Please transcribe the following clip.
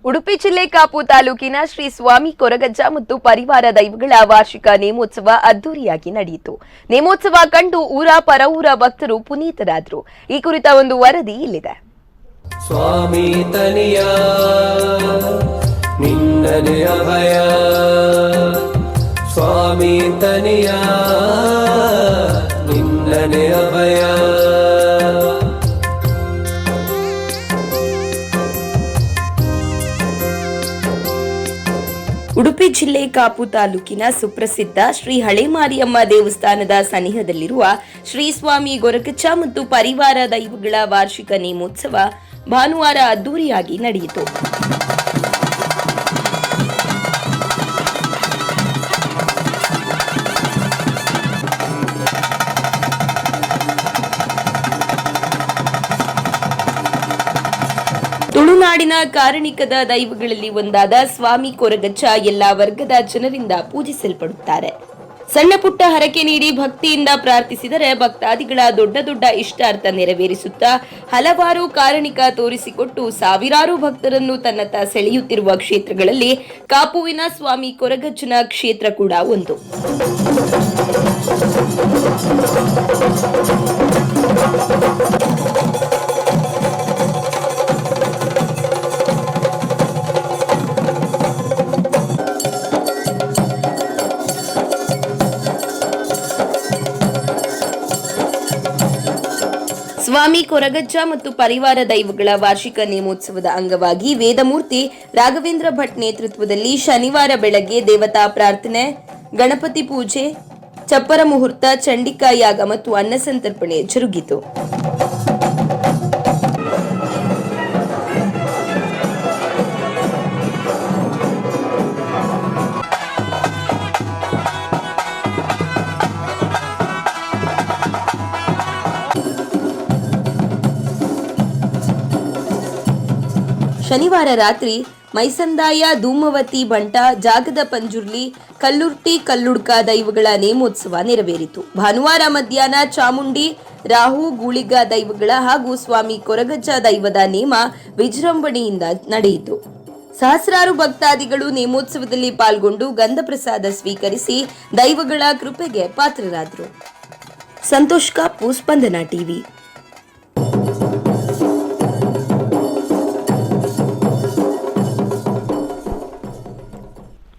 ಉಡುಪಿ ಜಿಲ್ಲೆ ಕಾಪು ತಾಲೂಕಿನ ಶ್ರೀ ಸ್ವಾಮಿ ಕೊರಗಜ್ಜ ಮತ್ತು ಪರಿವಾರ ದೈವಗಳ ವಾರ್ಷಿಕ ನೇಮೋತ್ಸವ ಅದ್ದೂರಿಯಾಗಿ ನಡೆಯಿತು. ನೇಮೋತ್ಸವ ಕಂಡು ಊರ ಪರವೂರ ಭಕ್ತರು ಪುನೀತರಾದರು. ಈ ಕುರಿತ ಒಂದು ವರದಿ ಇಲ್ಲಿದೆ. ಸ್ವಾಮಿ ತನಿಯ ನಿನ್ನನೆ ಅಭಯ, ಸ್ವಾಮಿ ತನಿಯ ನಿನ್ನನೆ ಅಭಯ. ಉಡುಪಿ ಜಿಲ್ಲೆ ಕಾಪು ತಾಲೂಕಿನ ಸುಪ್ರಸಿದ್ಧ ಶ್ರೀ ಹಳೆಮಾರಿಯಮ್ಮ ದೇವಸ್ಥಾನದ ಸನಿಹದಲ್ಲಿರುವ ಶ್ರೀ ಸ್ವಾಮಿ ಕೊರಗಜ್ಜ ಮತ್ತು ಪರಿವಾರ ದೈವಗಳ ವಾರ್ಷಿಕ ನೇಮೋತ್ಸವ ಭಾನುವಾರ ಅದ್ದೂರಿಯಾಗಿ ನಡೆಯಿತು. ತುಳುನಾಡಿನ ಕಾರಣಿಕದ ದೈವಗಳಲ್ಲಿ ಒಂದಾದ ಸ್ವಾಮಿ ಕೊರಗಜ್ಜ ಎಲ್ಲಾ ವರ್ಗದ ಜನರಿಂದ ಪೂಜಿಸಲ್ಪಡುತ್ತಾರೆ. ಸಣ್ಣ ಪುಟ್ಟ ಹರಕೆ ನೀಡಿ ಭಕ್ತಿಯಿಂದ ಪ್ರಾರ್ಥಿಸಿದರೆ ಭಕ್ತಾದಿಗಳ ದೊಡ್ಡ ದೊಡ್ಡ ಇಷ್ಟಾರ್ಥ ನೆರವೇರಿಸುತ್ತಾ ಹಲವಾರು ಕಾರಣಿಕ ತೋರಿಸಿಕೊಟ್ಟು ಸಾವಿರಾರು ಭಕ್ತರನ್ನು ತನ್ನತ್ತ ಸೆಳೆಯುತ್ತಿರುವ ಕ್ಷೇತ್ರಗಳಲ್ಲಿ ಕಾಪುವಿನ ಸ್ವಾಮಿ ಕೊರಗಜ್ಜನ ಕ್ಷೇತ್ರ ಕೂಡ ಒಂದು. ಸ್ವಾಮಿ ಕೊರಗಜ್ಜ ಮತ್ತು ಪರಿವಾರ ದೈವಗಳ ವಾರ್ಷಿಕ ನೇಮೋತ್ಸವದ ಅಂಗವಾಗಿ ವೇದಮೂರ್ತಿ ರಾಘವೇಂದ್ರ ಭಟ್ ನೇತೃತ್ವದಲ್ಲಿ ಶನಿವಾರ ಬೆಳಗ್ಗೆ ದೇವತಾ ಪ್ರಾರ್ಥನೆ, ಗಣಪತಿ ಪೂಜೆ, ಚಪ್ಪರ ಮುಹೂರ್ತ, ಚಂಡಿಕಾ ಯಾಗ ಮತ್ತು ಅನ್ನಸಂತರ್ಪಣೆ ಜರುಗಿತು. ಶನಿವಾರ ರಾತ್ರಿ ಮೈಸಂದಾಯ, ಧೂಮವತಿ ಬಂಟ, ಜಾಗದ ಪಂಜುರ್ಲಿ, ಕಲ್ಲುರ್ಟಿ, ಕಲ್ಲುಡ್ಕ ದೈವಗಳ ನೇಮೋತ್ಸವ ನೆರವೇರಿತು. ಭಾನುವಾರ ಮಧ್ಯಾಹ್ನ ಚಾಮುಂಡಿ, ರಾಹು, ಗೂಳಿಗ ದೈವಗಳ ಹಾಗೂ ಸ್ವಾಮಿ ಕೊರಗಜ್ಜ ದೈವದ ನೇಮ ವಿಜೃಂಭಣೆಯಿಂದ ನಡೆಯಿತು. ಸಹಸ್ರಾರು ಭಕ್ತಾದಿಗಳು ನೇಮೋತ್ಸವದಲ್ಲಿ ಪಾಲ್ಗೊಂಡು ಗಂಧ ಪ್ರಸಾದ ಸ್ವೀಕರಿಸಿ ದೈವಗಳ ಕೃಪೆಗೆ ಪಾತ್ರರಾದರು. ಸಂತೋಷ್ ಕಾಪು, ಸ್ಪಂದನ ಟಿವಿ.